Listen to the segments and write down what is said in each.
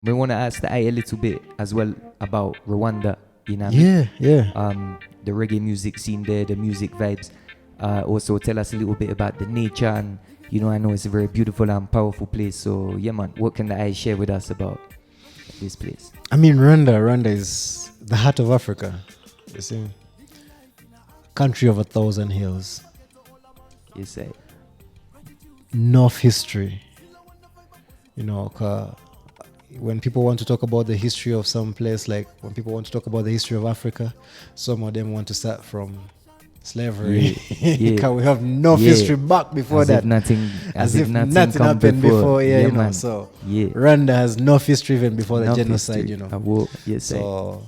We want to ask the eye a little bit as well about Rwanda, you know. The reggae music scene there, the music vibes. Also tell us a little bit about the nature, and I know it's a very beautiful and powerful place. So yeah, man, what can the eye share with us about this place? I mean, Rwanda is the heart of Africa. You see, country of 1,000 hills. You say North history. When people want to talk about the history of some place, like when people want to talk about the history of Africa, some of them want to start from slavery. Because we have North history back before that. As if nothing happened before. So Rwanda has North history even before the genocide. Yes, so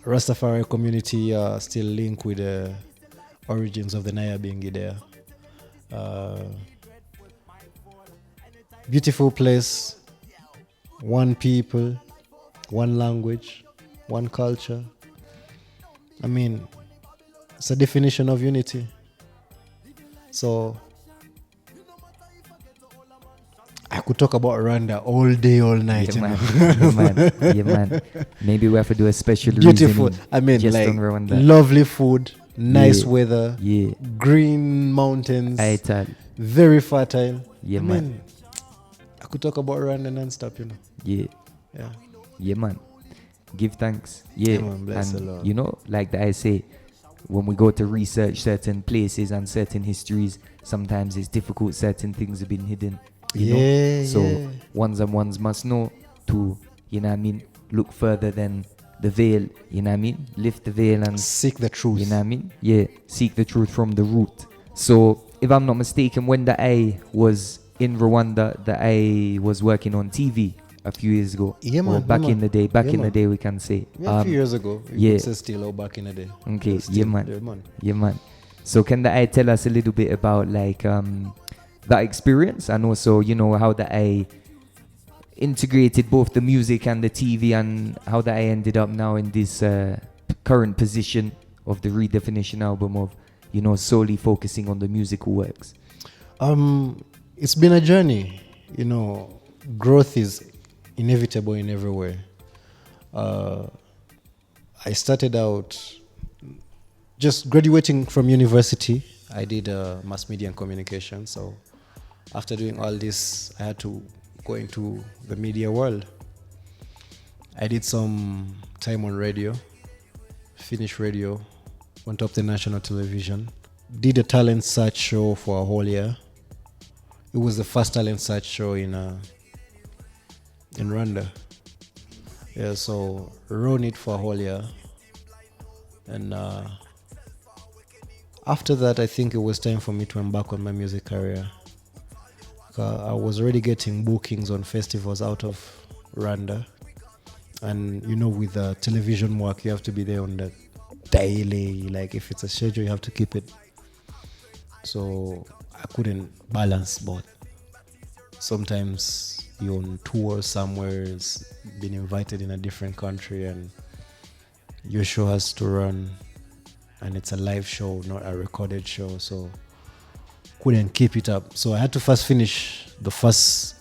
Rastafari community are still linked with the origins of the Nyabingi there. Beautiful place, one people, one language, one culture. I mean, it's a definition of unity. So I could talk about Rwanda all day, all night. Yeah, man. Maybe we have to do a special beautiful. I mean, just like on Rwanda. Lovely food, nice weather, green mountains, very fertile. Yeah, man. I could talk about Rwanda non-stop, Yeah, man. Give thanks. Yeah, man, bless the Lord. Like I say, when we go to research certain places and certain histories, sometimes it's difficult. Certain things have been hidden. So ones and ones must know to, look further than the veil. Lift the veil and seek the truth. Seek the truth from the root. So if I'm not mistaken, when the I was in Rwanda, that I was working on TV a few years ago. Back in the day, we can say. A few years ago. You could say still back in the day. Okay, still, yeah, man. So can the I tell us a little bit about that experience, and also, how the I integrated both the music and the TV, and how that I ended up now in this current position of the Redefinition album of, solely focusing on the musical works? It's been a journey. Growth is inevitable in every way. I started out just graduating from university. I did mass media and communication. So after doing all this, I had to go into the media world. I did some time on radio, finished radio, went up to national television, did a talent search show for a whole year. It was the first talent search show in Rwanda. Yeah, so run it for a whole year. And after that, I think it was time for me to embark on my music career. I was already getting bookings on festivals out of Rwanda. And, with television work, you have to be there on the daily. Like, if it's a schedule, you have to keep it. So I couldn't balance both. Sometimes you're on tour somewhere, been invited in a different country, and your show has to run, and it's a live show, not a recorded show. So couldn't keep it up. So I had to first finish the first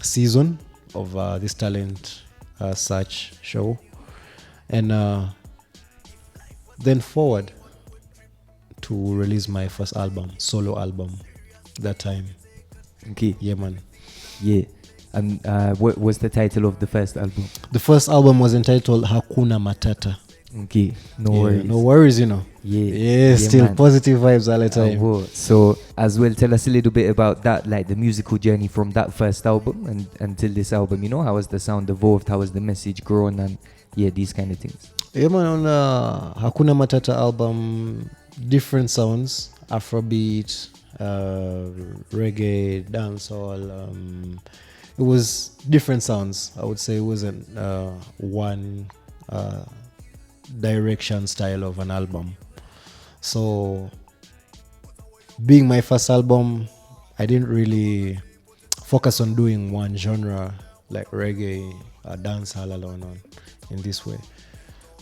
season of this talent search show, and then forward to release my first solo album that time. Okay. Yeah, man. Yeah. And what was the title of the first album? The first album was entitled Hakuna Matata. Okay. No worries, Yeah, still man. Positive vibes all the time. So as well, tell us a little bit about that, like the musical journey from that first album and until this album. How has the sound evolved? How has the message grown? And these kind of things. Yeah, man. On Hakuna Matata album, different sounds, Afrobeat, reggae, dancehall. It was different sounds. I would say it wasn't one direction style of an album. So being my first album, I didn't really focus on doing one genre like reggae, dancehall alone in this way.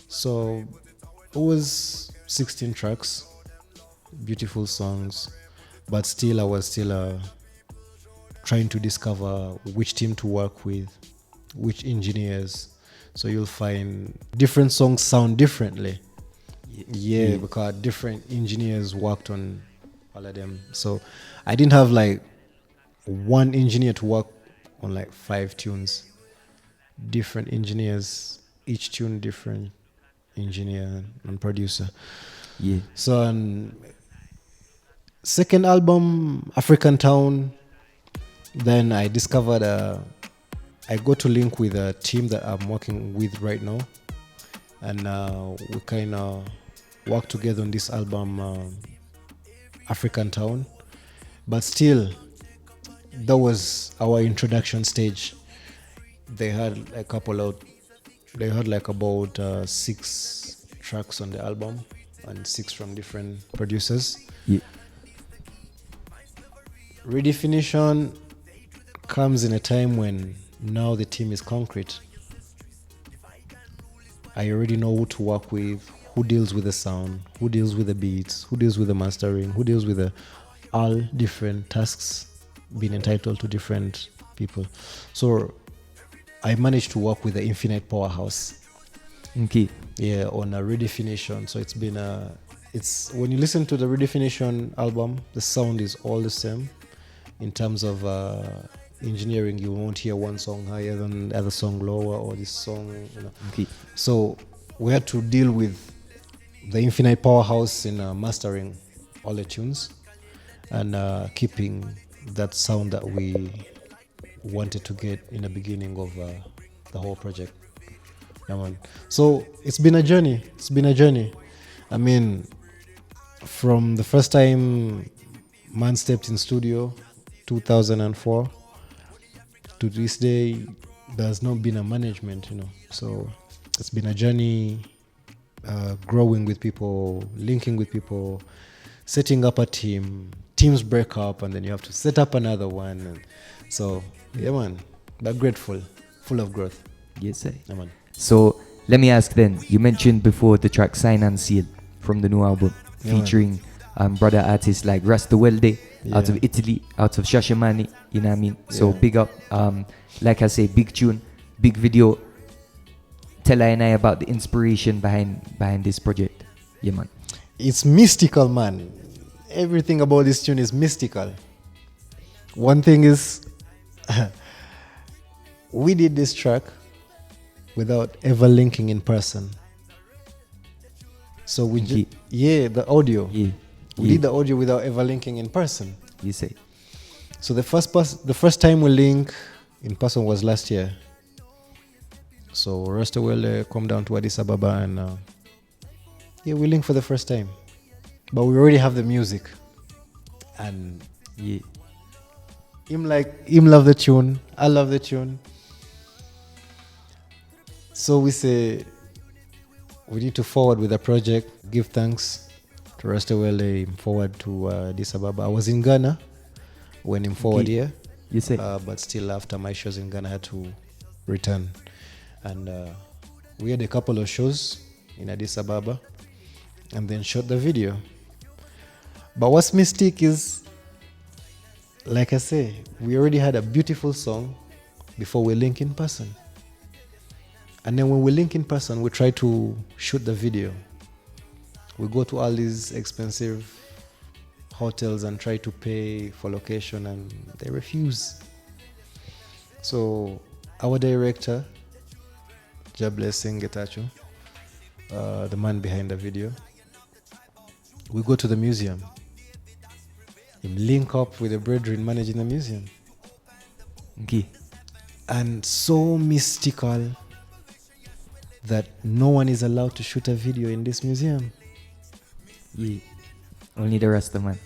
So it was 16 tracks, beautiful songs, but still I was still trying to discover which team to work with, which engineers. So you'll find different songs sound differently. Yeah, because different engineers worked on all of them. So I didn't have like one engineer to work on like 5 tunes. Different engineers, each tune different engineer and producer. Yeah. So second album, African Town, then I discovered I got to link with a team that I'm working with right now, and we kind of work together on this album, African Town. But still, that was our introduction stage. They had like about 6 tracks on the album, and 6 from different producers. Yeah. Redefinition comes in a time when now the team is concrete. I already know who to work with, who deals with the sound, who deals with the beats, who deals with the mastering, who deals with all different tasks being entitled to different people. So I managed to work with the Infinite Powerhouse. Okay. Yeah, on a Redefinition. So it's been it's when you listen to the Redefinition album, the sound is all the same. In terms of engineering, you won't hear one song higher than the other song lower, or this song, you know. Okay. So we had to deal with the Infinite Powerhouse in mastering all the tunes and keeping that sound that we wanted to get in the beginning of the whole project. Yeah, man. So it's been a journey. I mean, from the first time man stepped in studio, 2004, to this day, there's not been a management, you know. So it's been a journey, growing with people, linking with people, setting up a team. Teams break up, and then you have to set up another one. And so, yeah, man, but grateful, full of growth. Yes, sir. Yeah, man. So let me ask then. You mentioned before the track "Sign and Seal" from the new album, Yeah, featuring brother artists like RAS TEWELDE out Yeah. of Italy, out of Shashamani. You know what I mean? So Yeah. big up. Like I say, big tune, big video. Tell I and I about the inspiration behind this project. Yeah, man. It's mystical, man. Everything about this tune is mystical. One thing is, we did this track without ever linking in person. So we Yeah. the audio. Yeah. We did the audio without ever linking in person. You say. So the first time we link in person was last year. So RAS TEWELDE come down to Addis Ababa, and we link for the first time. But we already have the music, and Yeah. him love the tune, I love the tune. So we say we need to forward with the project, give thanks to RAS TEWELDE, forward to Addis Ababa. I was in Ghana when him forward here, You say. but still after my shows in Ghana I had to return, and we had a couple of shows in Addis Ababa and then shot the video. But what's mystic is, like I say, we already had a beautiful song before we link in person. And then when we link in person, we try to shoot the video. We go to all these expensive hotels and try to pay for location, and they refuse. So our director, Ja Blessing Getachew, the man behind the video, we go to the museum. Him link up with the brethren managing the museum. Okay. And so mystical that no one is allowed to shoot a video in this museum. Yeah. Only the rest of man.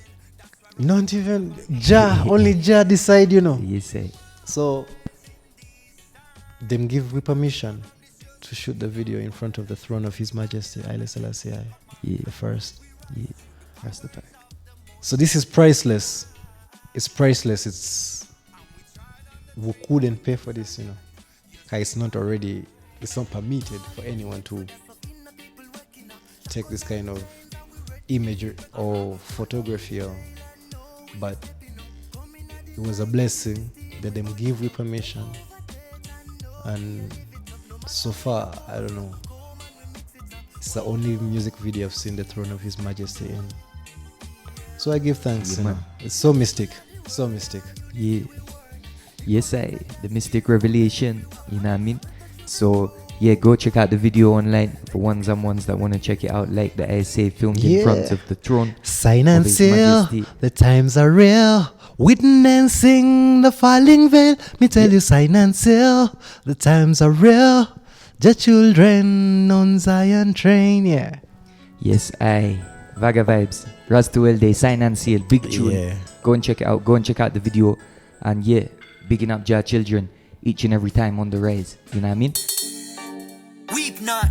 Not even Ja, only Ja decide, you know. You say. So them give we permission to shoot the video in front of the throne of His Majesty Haile Selassie Yeah. the first. Yeah. That's the fact. So this is priceless. It's priceless. We couldn't pay for this, you know. It's not permitted for anyone to take this kind of imagery or photography, but it was a blessing. Let them give me permission. And so far, I don't know. It's the only music video I've seen the throne of His Majesty in. So I give thanks. Yeah, you man. know. It's so mystic. So mystic. Yeah. Yes, the mystic revelation. You know what I mean? So yeah, go check out the video online for ones that want to check it out. Like the I say, filmed in front of the throne. Sign of and His seal, Majesty. the times are real. Witnessing the falling veil. Me tell you, sign and seal, the times are real. The children on Zion train, yeah. Yes, Vaga Vybz, RAS TEWELDE, Sign and Seal, big tune. Yeah. Go and check it out. Go and check out the video. And yeah, bigging up Jah children each and every time on the rise. You know what I mean? Weep not,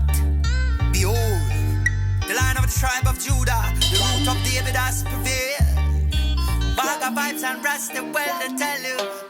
behold, the Lion of the tribe of Judah, the root of David has prevailed. Vaga Vybz and RAS TEWELDE tell you.